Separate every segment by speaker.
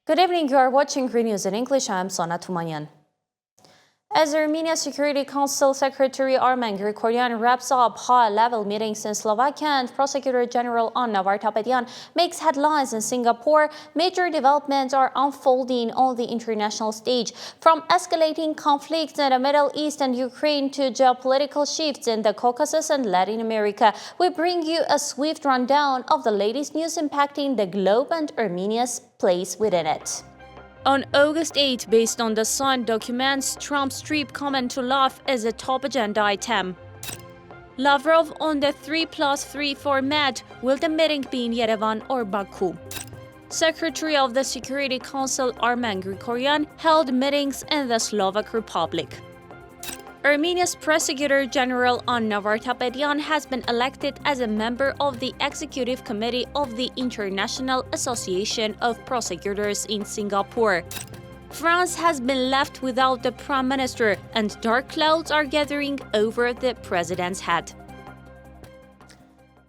Speaker 1: Good evening, you are watching ReNEWS in English. I am Sona Tumanyan. As Armenia Security Council Secretary Armen Grigoryan wraps up high-level meetings in Slovakia and Prosecutor General Anna Vartapetian makes headlines in Singapore, major developments are unfolding on the international stage. From escalating conflicts in the Middle East and Ukraine to geopolitical shifts in the Caucasus and Latin America, we bring you a swift rundown of the latest news impacting the globe and Armenia's place within it. On August 8, based on the signed documents, Trump's trip comment to Lav is a top agenda item. Lavrov on the 3+3 format. Will the meeting be in Yerevan or Baku? Secretary of the Security Council Armen Grigoryan held meetings in the Slovak Republic. Armenia's Prosecutor General Anna Vartapetian has been elected as a member of the Executive Committee of the International Association of Prosecutors in Singapore. France has been left without the Prime Minister, and dark clouds are gathering over the president's head.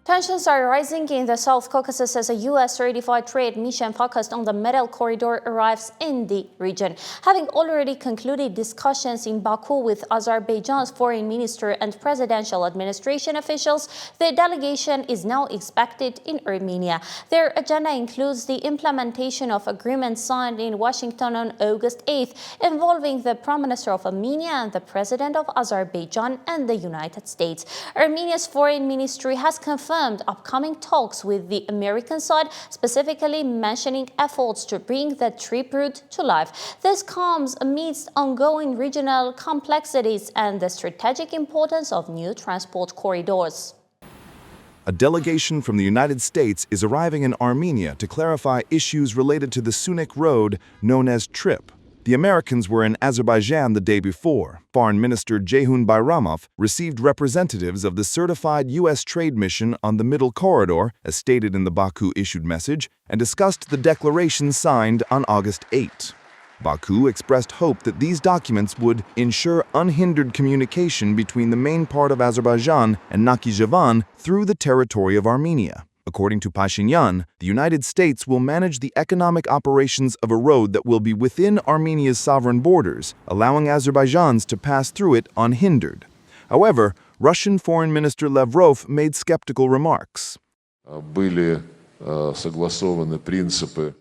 Speaker 1: Tensions are rising in the South Caucasus as a U.S.-certified trade mission focused on the Middle Corridor arrives in the region. Having already concluded discussions in Baku with Azerbaijan's foreign minister and presidential administration officials, the delegation is now expected in Armenia. Their agenda includes the implementation of agreements signed in Washington on August 8th, involving the Prime Minister of Armenia and the President of Azerbaijan and the United States. Armenia's foreign ministry has confirmed upcoming talks with the American side, specifically mentioning efforts to bring the trip route to life. This comes amidst ongoing regional complexities and the strategic importance of new transport corridors.
Speaker 2: A delegation from the United States is arriving in Armenia to clarify issues related to the Sunik Road, known as TRIP. The Americans were in Azerbaijan the day before. Foreign Minister Ceyhun Bayramov received representatives of the certified U.S. trade mission on the Middle Corridor, as stated in the Baku-issued message, and discussed the declaration signed on August 8. Baku expressed hope that these documents would ensure unhindered communication between the main part of Azerbaijan and Nakhichevan through the territory of Armenia. According to Pashinyan, the United States will manage the economic operations of a road that will be within Armenia's sovereign borders, allowing Azerbaijanis to pass through it unhindered. However, Russian Foreign Minister Lavrov made skeptical remarks.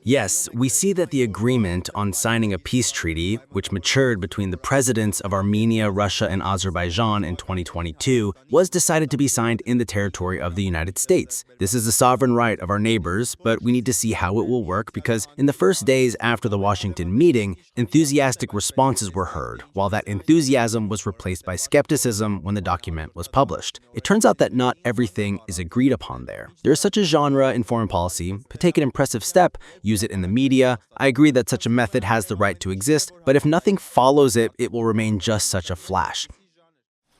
Speaker 3: Yes, we see that the agreement on signing a peace treaty, which matured between the presidents of Armenia, Russia, and Azerbaijan in 2022, was decided to be signed in the territory of the United States. This is the sovereign right of our neighbors, but we need to see how it will work because in the first days after the Washington meeting, enthusiastic responses were heard, while that enthusiasm was replaced by skepticism when the document was published. It turns out that not everything is agreed upon there. There is such a genre in foreign policy to take an impressive step, use it in the media. I agree that such a method has the right to exist, but if nothing follows it, it will remain just such a flash.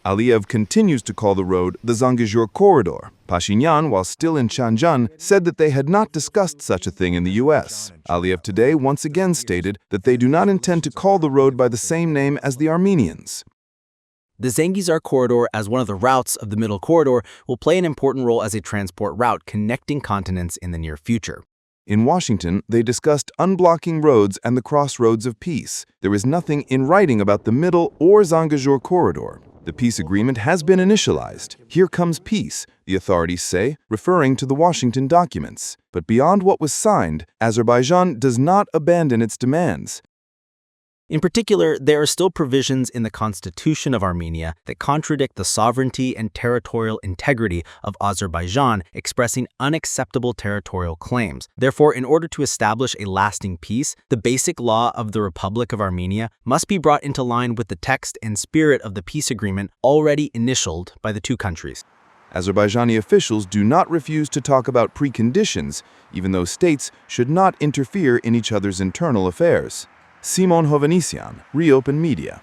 Speaker 2: Aliyev continues to call the road the Zangezur Corridor. Pashinyan, while still in Shenzhen, said that they had not discussed such a thing in the U.S. Aliyev today once again stated that they do not intend to call the road by the same name as the Armenians.
Speaker 3: The Zangezur Corridor, as one of the routes of the Middle Corridor, will play an important role as a transport route connecting continents in the near future.
Speaker 2: In Washington, they discussed unblocking roads and the crossroads of peace. There is nothing in writing about the Middle or Zangezur Corridor. The peace agreement has been initialized. Here comes peace, the authorities say, referring to the Washington documents. But beyond what was signed, Azerbaijan does not abandon its demands.
Speaker 3: In particular, there are still provisions in the Constitution of Armenia that contradict the sovereignty and territorial integrity of Azerbaijan, expressing unacceptable territorial claims. Therefore, in order to establish a lasting peace, the basic law of the Republic of Armenia must be brought into line with the text and spirit of the peace agreement already initialed by the two countries.
Speaker 2: Azerbaijani officials do not refuse to talk about preconditions, even though states should not interfere in each other's internal affairs. Simon Hovhannisyan, ReOpen Media.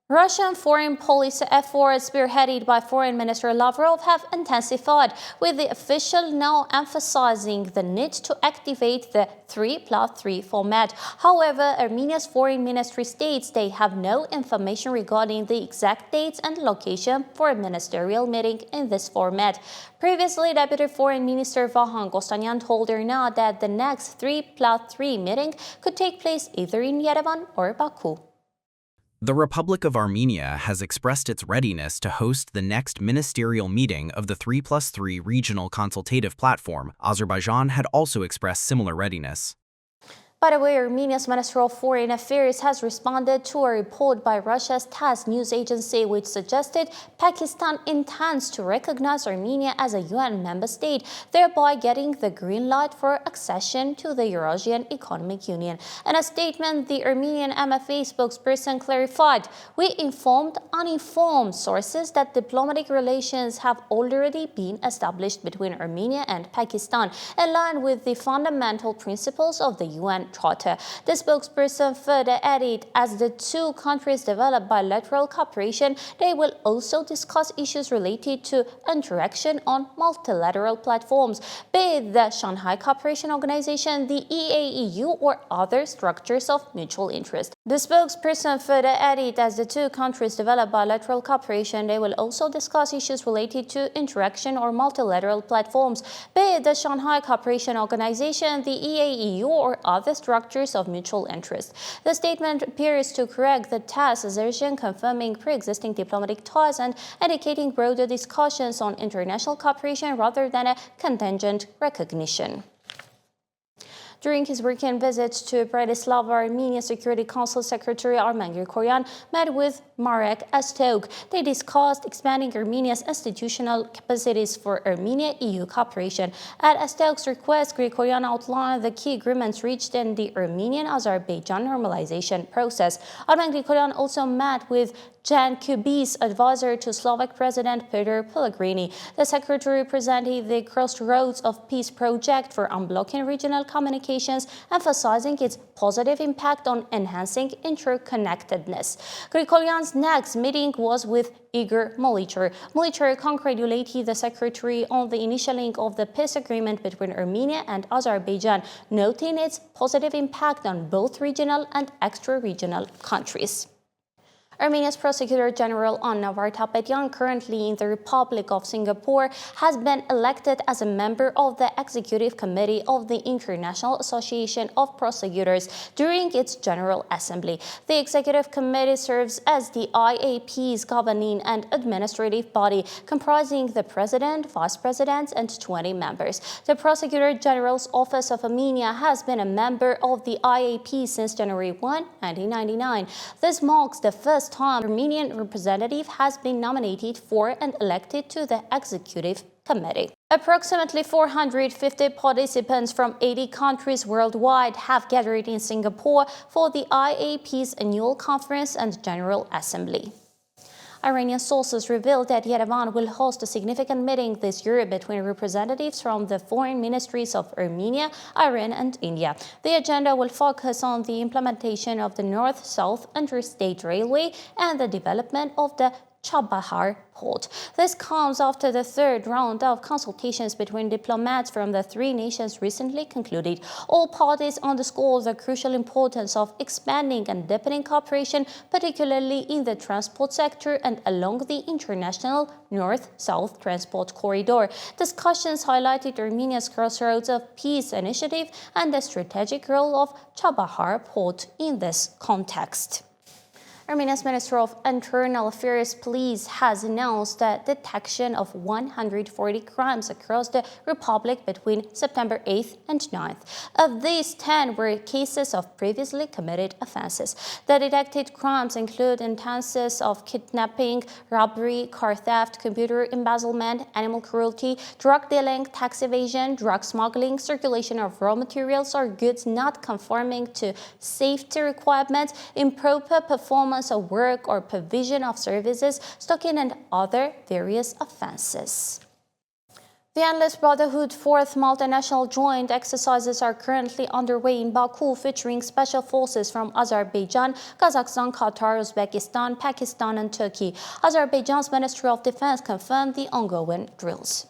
Speaker 1: Russian foreign policy efforts spearheaded by Foreign Minister Lavrov have intensified, with the official now emphasizing the need to activate the 3+3 format. However, Armenia's foreign ministry states they have no information regarding the exact dates and location for a ministerial meeting in this format. Previously, Deputy Foreign Minister Vahan Kostanyan told Erna that the next 3+3 meeting could take place either in Yerevan or Baku.
Speaker 3: The Republic of Armenia has expressed its readiness to host the next ministerial meeting of the 3+3 regional consultative platform. Azerbaijan had also expressed similar readiness.
Speaker 1: By the way, Armenia's Ministry of Foreign Affairs has responded to a report by Russia's TASS news agency, which suggested Pakistan intends to recognize Armenia as a UN member state, thereby getting the green light for accession to the Eurasian Economic Union. In a statement, the Armenian MFA spokesperson clarified, "We informed uninformed sources that diplomatic relations have already been established between Armenia and Pakistan, in line with the fundamental principles of the UN Charter." The spokesperson further added, as the two countries develop bilateral cooperation, they will also discuss issues related to interaction on multilateral platforms, be it the Shanghai Cooperation Organization, the EAEU, or other structures of mutual interest. The spokesperson further added, as the two countries develop bilateral cooperation, they will also discuss issues related to interaction or multilateral platforms, be it the Shanghai Cooperation Organization, the EAEU, or other structures of mutual interest. The statement appears to correct the TASS assertion, confirming pre-existing diplomatic ties and indicating broader discussions on international cooperation rather than a contingent recognition. During his weekend visit to Bratislava, Armenia Security Council Secretary Armen Grigoryan met with Marek Astog. They discussed expanding Armenia's institutional capacities for Armenia-EU cooperation. At Astog's request, Grigoryan outlined the key agreements reached in the Armenian-Azerbaijan normalization process. Armen Grigoryan also met with Jan Kubi's advisor to Slovak President Peter Pellegrini. The secretary presented the Crossroads of Peace project for unblocking regional communications, emphasizing its positive impact on enhancing interconnectedness. Grigoryan's next meeting was with Igor Molitor. Molitor congratulated the secretary on the initialing of the peace agreement between Armenia and Azerbaijan, noting its positive impact on both regional and extra-regional countries. Armenia's Prosecutor General Anna Vartapetyan, currently in the Republic of Singapore, has been elected as a member of the Executive Committee of the International Association of Prosecutors during its General Assembly. The Executive Committee serves as the IAP's governing and administrative body, comprising the President, Vice Presidents, and 20 members. The Prosecutor General's Office of Armenia has been a member of the IAP since January 1, 1999. This marks the first time an Armenian representative has been nominated for and elected to the Executive Committee. Approximately 450 participants from 80 countries worldwide have gathered in Singapore for the IAP's annual conference and General Assembly. Iranian sources revealed that Yerevan will host a significant meeting this year between representatives from the foreign ministries of Armenia, Iran, and India. The agenda will focus on the implementation of the North-South Interstate Railway and the development of the Chabahar port. This comes after the third round of consultations between diplomats from the three nations recently concluded. All parties underscore the crucial importance of expanding and deepening cooperation, particularly in the transport sector and along the international North-South transport corridor. Discussions highlighted Armenia's Crossroads of Peace initiative and the strategic role of Chabahar port in this context. Armenia's Minister of Internal Affairs Police has announced the detection of 140 crimes across the Republic between September 8th and 9th. Of these, 10 were cases of previously committed offenses. The detected crimes include instances of kidnapping, robbery, car theft, computer embezzlement, animal cruelty, drug dealing, tax evasion, drug smuggling, circulation of raw materials or goods not conforming to safety requirements, improper performance of work or provision of services, stalking, and other various offenses. The Endless Brotherhood fourth multinational joint exercises are currently underway in Baku, featuring special forces from Azerbaijan, Kazakhstan, Qatar, Uzbekistan, Pakistan, and Turkey. Azerbaijan's Ministry of Defense confirmed the ongoing drills.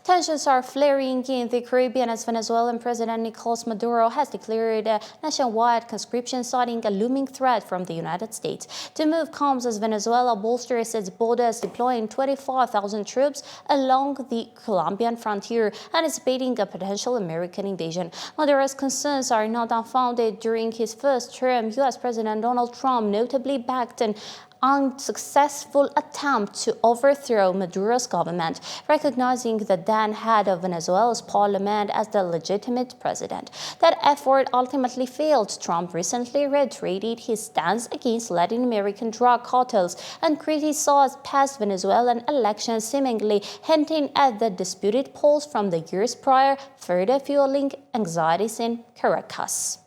Speaker 1: Tensions are flaring in the Caribbean as Venezuelan President Nicolas Maduro has declared a nationwide conscription, citing a looming threat from the United States. The move comes as Venezuela bolsters its borders, deploying 25,000 troops along the Colombian frontier, anticipating a potential American invasion. Maduro's concerns are not unfounded. During his first term, U.S. President Donald Trump notably backed an unsuccessful attempt to overthrow Maduro's government, recognizing the then head of Venezuela's parliament as the legitimate president. That effort ultimately failed. Trump recently reiterated his stance against Latin American drug cartels and criticized past Venezuelan elections, seemingly hinting at the disputed polls from the years prior, further fueling anxieties in Caracas.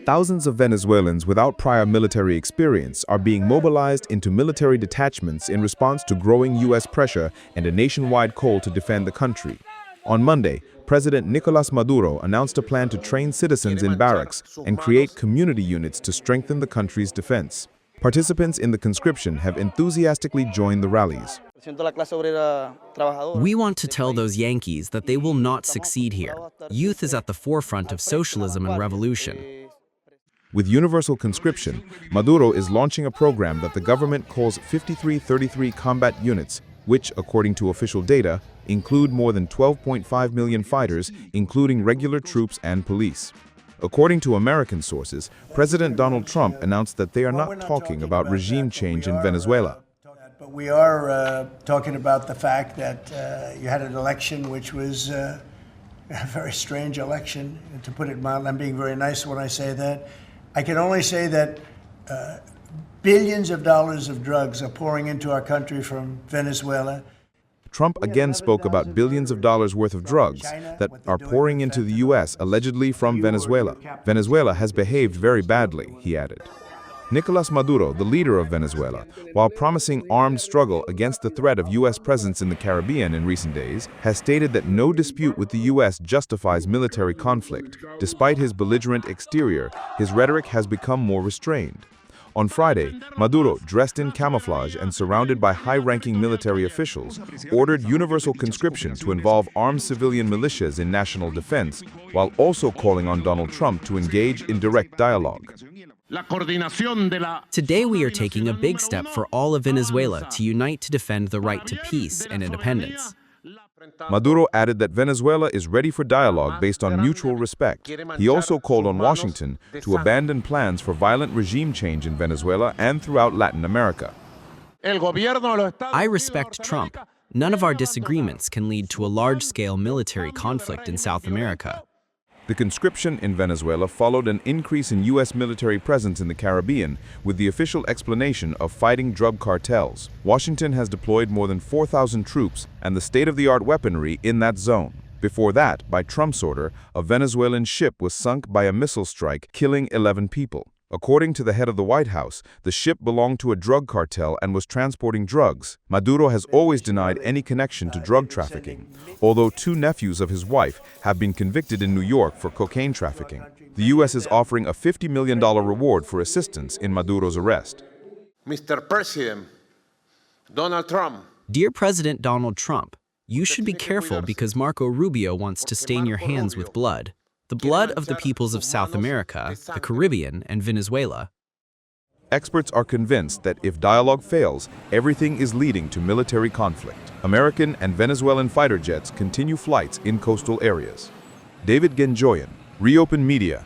Speaker 2: Thousands of Venezuelans without prior military experience are being mobilized into military detachments in response to growing U.S. pressure and a nationwide call to defend the country. On Monday, President Nicolas Maduro announced a plan to train citizens in barracks and create community units to strengthen the country's defense. Participants in the conscription have enthusiastically joined the rallies.
Speaker 3: We want to tell those Yankees that they will not succeed here. Youth is at the forefront of socialism and revolution.
Speaker 2: With universal conscription, Maduro is launching a program that the government calls 5333 combat units, which, according to official data, include more than 12.5 million fighters, including regular troops and police. According to American sources, President Donald Trump announced that they are not talking about regime change in Venezuela.
Speaker 4: But we are talking about the fact that you had an election which was a very strange election, to put it mildly. I'm being very nice when I say that. I can only say that billions of dollars of drugs are pouring into our country from Venezuela.
Speaker 2: Trump again spoke about billions of dollars worth of drugs that are pouring into the U.S. allegedly from Venezuela. Venezuela has behaved very badly, he added. Nicolas Maduro, the leader of Venezuela, while promising armed struggle against the threat of U.S. presence in the Caribbean in recent days, has stated that no dispute with the U.S. justifies military conflict. Despite his belligerent exterior, his rhetoric has become more restrained. On Friday, Maduro, dressed in camouflage and surrounded by high-ranking military officials, ordered universal conscription to involve armed civilian militias in national defense, while also calling on Donald Trump to engage in direct dialogue.
Speaker 3: Today we are taking a big step for all of Venezuela to unite to defend the right to peace and independence.
Speaker 2: Maduro added that Venezuela is ready for dialogue based on mutual respect. He also called on Washington to abandon plans for violent regime change in Venezuela and throughout Latin America.
Speaker 3: I respect Trump. None of our disagreements can lead to a large-scale military conflict in South America.
Speaker 2: The conscription in Venezuela followed an increase in U.S. military presence in the Caribbean, with the official explanation of fighting drug cartels. Washington has deployed more than 4,000 troops and the state-of-the-art weaponry in that zone. Before that, by Trump's order, a Venezuelan ship was sunk by a missile strike, killing 11 people. According to the head of the White House, the ship belonged to a drug cartel and was transporting drugs. Maduro has always denied any connection to drug trafficking, although 2 nephews of his wife have been convicted in New York for cocaine trafficking. The U.S. is offering a $50 million reward for assistance in Maduro's arrest.
Speaker 5: Mr. President Donald Trump.
Speaker 3: Dear President Donald Trump, you should be careful because Marco Rubio wants to stain your hands with blood. The blood of the peoples of South America, the Caribbean, and Venezuela.
Speaker 2: Experts are convinced that if dialogue fails, everything is leading to military conflict. American and Venezuelan fighter jets continue flights in coastal areas. David Genjoyan, ReOpen Media.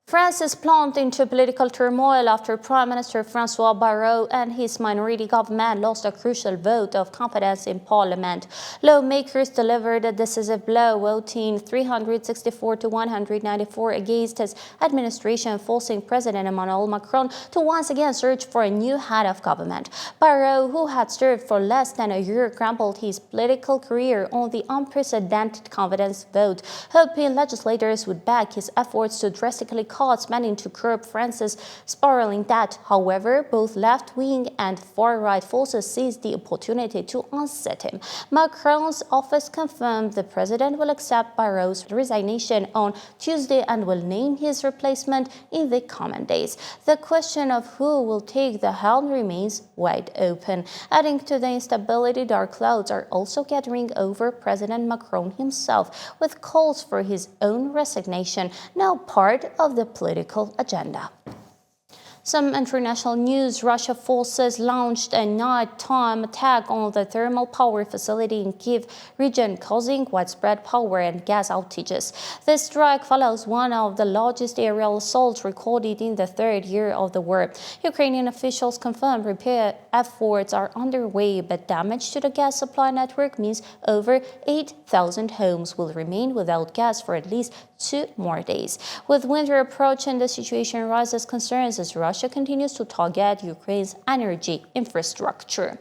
Speaker 1: France is plunged into political turmoil after Prime Minister François Bayrou and his minority government lost a crucial vote of confidence in Parliament. Lawmakers delivered a decisive blow, voting 364 to 194 against his administration, forcing President Emmanuel Macron to once again search for a new head of government. Bayrou, who had served for less than a year, crumbled his political career on the unprecedented confidence vote, hoping legislators would back his efforts to drastically cut cuts meant to curb France's spiraling debt. However, both left-wing and far-right forces seized the opportunity to unseat him. Macron's office confirmed the president will accept Barrot's resignation on Tuesday and will name his replacement in the coming days. The question of who will take the helm remains wide open. Adding to the instability, dark clouds are also gathering over President Macron himself, with calls for his own resignation now part of the political agenda. Some international news. Russia forces launched a nighttime attack on the thermal power facility in Kyiv region, causing widespread power and gas outages. The strike follows one of the largest aerial assaults recorded in the third year of the war. Ukrainian officials confirm repair efforts are underway, but damage to the gas supply network means over 8,000 homes will remain without gas for at least 2 more days. With winter approaching, the situation raises concerns as Russia continues to target Ukraine's energy infrastructure.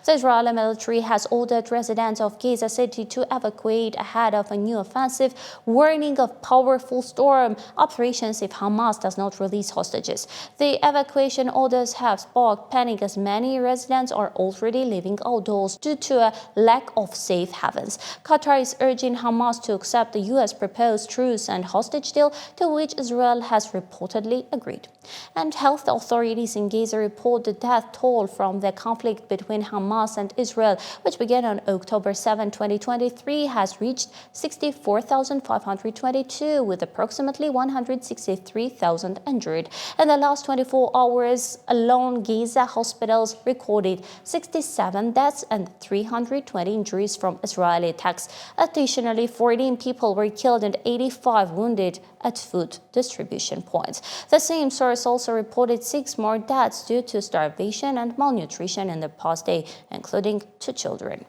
Speaker 1: The Israeli military has ordered residents of Gaza City to evacuate ahead of a new offensive, warning of powerful storm operations if Hamas does not release hostages. The evacuation orders have sparked panic as many residents are already living outdoors due to a lack of safe havens. Qatar is urging Hamas to accept the U.S. proposed truce and hostage deal, to which Israel has reportedly agreed. And health authorities in Gaza report the death toll from the conflict between Hamas and Israel, which began on October 7, 2023, has reached 64,522, with approximately 163,000 injured. In the last 24 hours alone, Gaza hospitals recorded 67 deaths and 320 injuries from Israeli attacks. Additionally, 14 people were killed and 85 wounded at food distribution points. The same source also reported 6 more deaths due to starvation and malnutrition in the past day, including 2 children.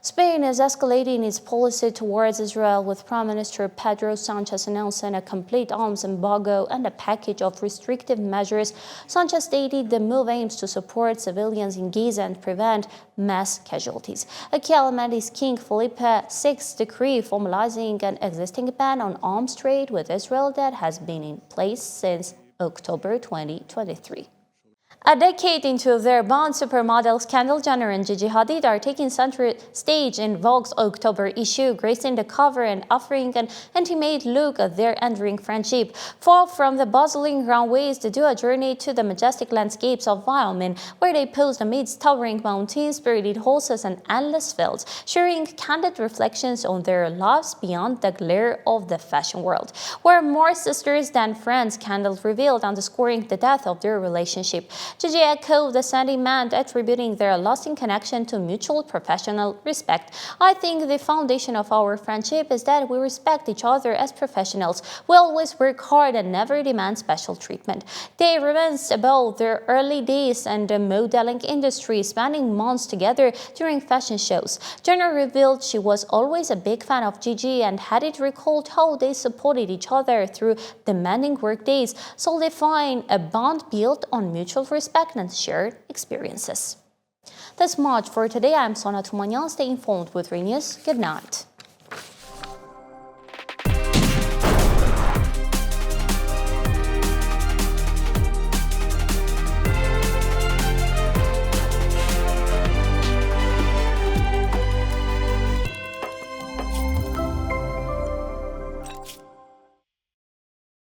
Speaker 1: Spain is escalating its policy towards Israel, with Prime Minister Pedro Sanchez announcing a complete arms embargo and a package of restrictive measures. Sanchez stated the move aims to support civilians in Gaza and prevent mass casualties. A key element is King Felipe VI's decree formalizing an existing ban on arms trade with Israel that has been in place since October 2023. A decade into their Bond supermodel scandal, Jenner and Gigi Hadid are taking center stage in Vogue's October issue, gracing the cover and offering an intimate look at their enduring friendship. Far from the bustling runways, they do a journey to the majestic landscapes of Wyoming, where they posed amidst towering mountains, spirited horses, and endless fields, sharing candid reflections on their lives beyond the glare of the fashion world. We're more sisters than friends, Kendall revealed, underscoring the depth of their relationship. Gigi echoed the sentiment, attributing their lasting connection to mutual professional respect. I think the foundation of our friendship is that we respect each other as professionals. We always work hard and never demand special treatment. They reminisced about their early days in the modeling industry, spending months together during fashion shows. Jenner revealed she was always a big fan of Gigi, and Hadid recalled how they supported each other through demanding work days, solidifying a bond built on mutual respect and shared experiences. That's much for today. I'm Sona Tumanyan. Stay informed with ReNews. Good night.